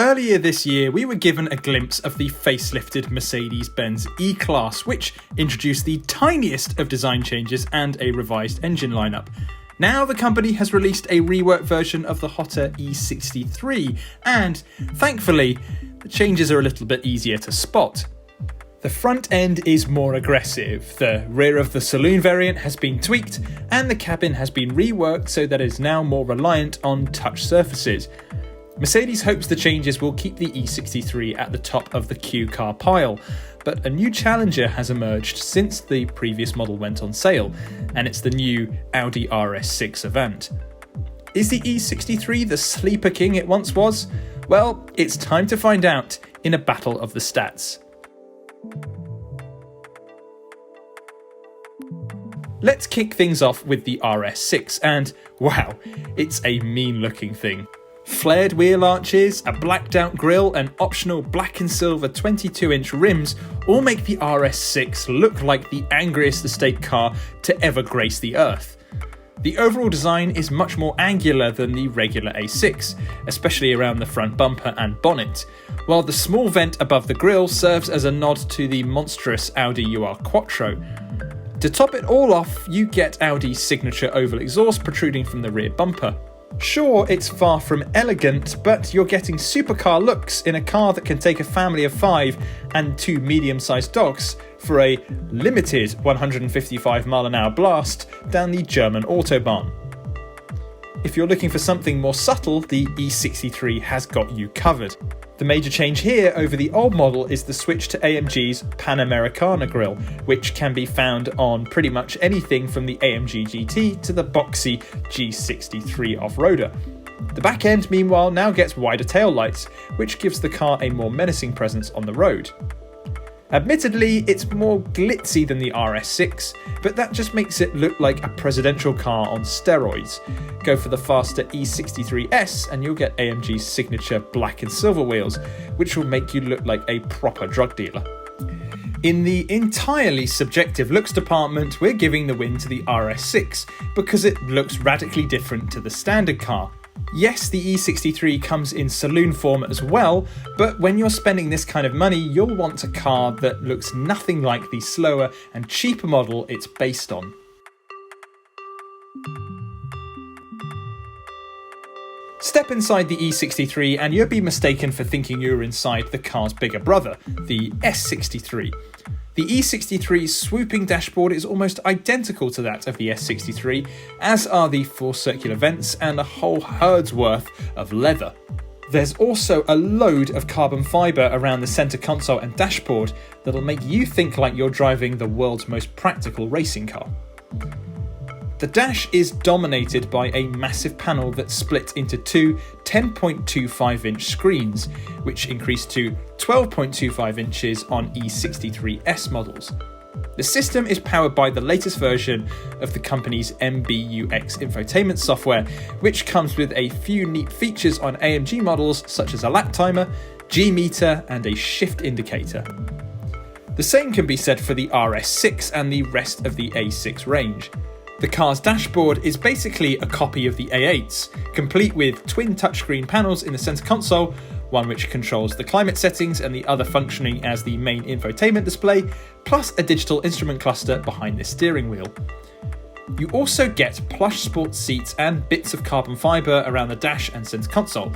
Earlier this year, we were given a glimpse of the facelifted Mercedes-Benz E-Class, which introduced the tiniest of design changes and a revised engine lineup. Now the company has released a reworked version of the hotter E63, and thankfully, the changes are a little bit easier to spot. The front end is more aggressive, the rear of the saloon variant has been tweaked, and the cabin has been reworked so that it is now more reliant on touch surfaces. Mercedes hopes the changes will keep the E63 at the top of the Q car pile, but a new challenger has emerged since the previous model went on sale, and it's the new Audi RS6 Avant. Is the E63 the sleeper king it once was? Well, it's time to find out in a battle of the stats. Let's kick things off with the RS6, and wow, it's a mean looking thing. Flared wheel arches, a blacked out grille and optional black and silver 22-inch rims all make the RS6 look like the angriest estate car to ever grace the earth. The overall design is much more angular than the regular A6, especially around the front bumper and bonnet, while the small vent above the grille serves as a nod to the monstrous Audi UR Quattro. To top it all off, you get Audi's signature oval exhaust protruding from the rear bumper. Sure, it's far from elegant, but you're getting supercar looks in a car that can take a family of 5 and 2 medium-sized dogs for a limited 155-mile-an-hour blast down the German autobahn. If you're looking for something more subtle, the E63 has got you covered. The major change here over the old model is the switch to AMG's Panamericana grille, which can be found on pretty much anything from the AMG GT to the boxy G63 off-roader. The back end, meanwhile, now gets wider tail lights, which gives the car a more menacing presence on the road. Admittedly, it's more glitzy than the RS6, but that just makes it look like a presidential car on steroids. Go for the faster E63 S and you'll get AMG's signature black and silver wheels, which will make you look like a proper drug dealer. In the entirely subjective looks department, we're giving the win to the RS6 because it looks radically different to the standard car. Yes, the E63 comes in saloon form as well, but when you're spending this kind of money, you'll want a car that looks nothing like the slower and cheaper model it's based on. Step inside the E63 and you'll be mistaken for thinking you're inside the car's bigger brother, the S63. The E63's swooping dashboard is almost identical to that of the S63, as are the 4 circular vents and a whole herd's worth of leather. There's also a load of carbon fibre around the centre console and dashboard that'll make you think like you're driving the world's most practical racing car. The dash is dominated by a massive panel that's split into 2 10.25-inch screens, which increase to 12.25 inches on E63 S models. The system is powered by the latest version of the company's MBUX infotainment software, which comes with a few neat features on AMG models such as a lap timer, G-meter and a shift indicator. The same can be said for the RS6 and the rest of the A6 range. The car's dashboard is basically a copy of the A8's, complete with twin touchscreen panels in the centre console, one which controls the climate settings and the other functioning as the main infotainment display, plus a digital instrument cluster behind the steering wheel. You also get plush sports seats and bits of carbon fibre around the dash and centre console.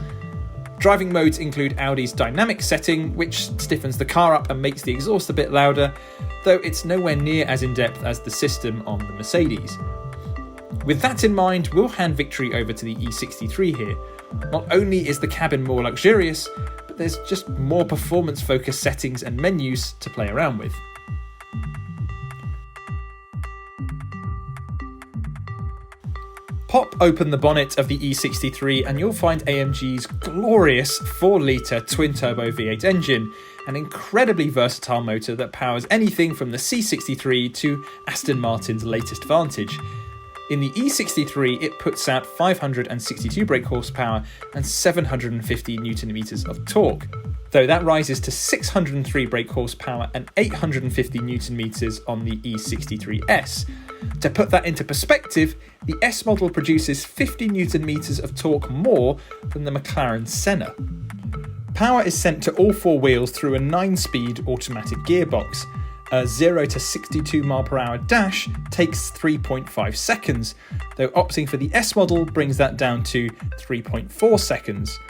Driving modes include Audi's dynamic setting, which stiffens the car up and makes the exhaust a bit louder, though it's nowhere near as in-depth as the system on the Mercedes. With that in mind, we'll hand victory over to the E63 here. Not only is the cabin more luxurious, but there's just more performance-focused settings and menus to play around with. Pop open the bonnet of the E63 and you'll find AMG's glorious 4-litre twin-turbo V8 engine, an incredibly versatile motor that powers anything from the C63 to Aston Martin's latest Vantage. In the E63, it puts out 562 brake horsepower and 750 Nm of torque, though that rises to 603 brake horsepower and 850 Nm on the E63 S. To put that into perspective, the S model produces 50 Nm of torque more than the McLaren Senna. Power is sent to all four wheels through a 9-speed automatic gearbox. A 0 to 62 mph dash takes 3.5 seconds, though opting for the S model brings that down to 3.4 seconds.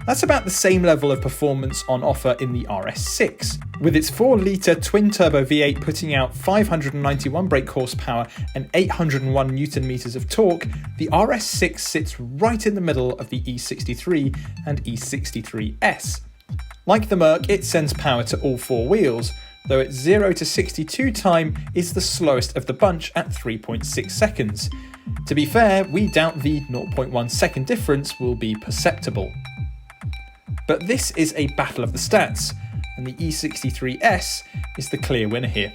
That's about the same level of performance on offer in the RS6, with its 4-litre twin-turbo V8 putting out 591 brake horsepower and 801 Nm of torque. The RS6 sits right in the middle of the E63 and E63 S. Like the Merc, it sends power to all four wheels, though its 0 to 62 time is the slowest of the bunch at 3.6 seconds. To be fair, we doubt the 0.1 second difference will be perceptible. But this is a battle of the stats, and the E63 S is the clear winner here.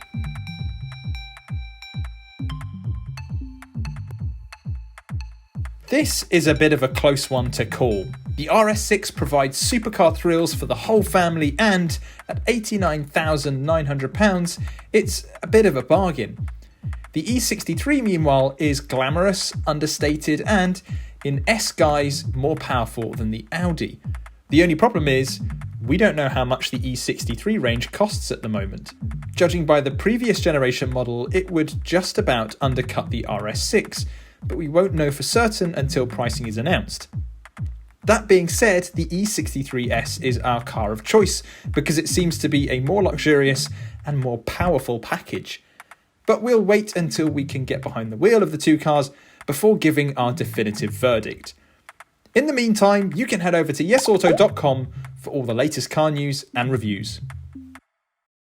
This is a bit of a close one to call. The RS6 provides supercar thrills for the whole family, and at £89,900, it's a bit of a bargain. The E63, meanwhile, is glamorous, understated, and, in S guise, more powerful than the Audi. The only problem is, we don't know how much the E63 range costs at the moment. Judging by the previous generation model, it would just about undercut the RS6, but we won't know for certain until pricing is announced. That being said, the E63 S is our car of choice because it seems to be a more luxurious and more powerful package. But we'll wait until we can get behind the wheel of the two cars before giving our definitive verdict. In the meantime, you can head over to YesAuto.com for all the latest car news and reviews.